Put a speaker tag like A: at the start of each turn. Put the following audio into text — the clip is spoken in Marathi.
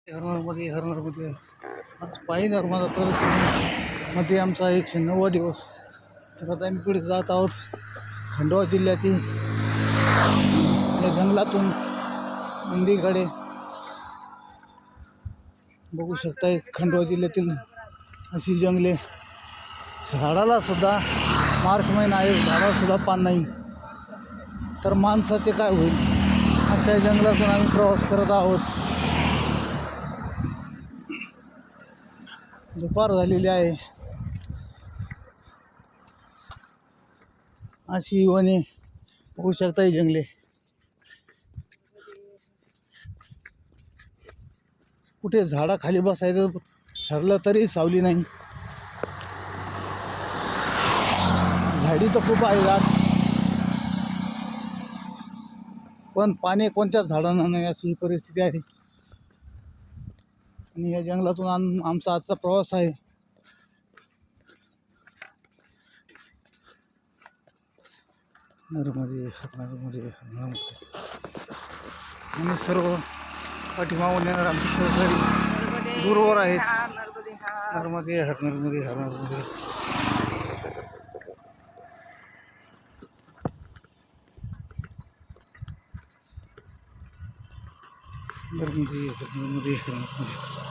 A: हरणारमध्ये आज पायी नर्मदा प्रदर्शनीमध्ये आमचा 109वा दिवस. तर आता आम्ही पुढे जात आहोत खंडवा जिल्ह्यातील या जंगलातून मंदीकडे. बघू शकता खंडवा जिल्ह्यातील अशी जंगले. झाडाला सुद्धा मार्च महिना आहे, झाडाला सुद्धा पान नाही, तर माणसाचे काय होईल. अशा जंगलातून आम्ही प्रवास करत आहोत. दुपार झालेली आहे. अशी वने बघू शकता ही जंगले. कुठे झाडाखाली बसायचं ठरलं तरी सावली नाही. झाडी तर खूप आहे झाड, पण पाणी कोणत्याच झाडांना नाही, अशी ही परिस्थिती आहे. आणि या जंगलातून आमचा आजचा प्रवास आहे. नर्मदे आणि सर्व पाठीमागून येणार आमचे सहकारी दूरवर आहेत. नर्मदे हर नर्मदे हर नर्मदे. नर्मदे हर नर्मदे हर नर्मदे.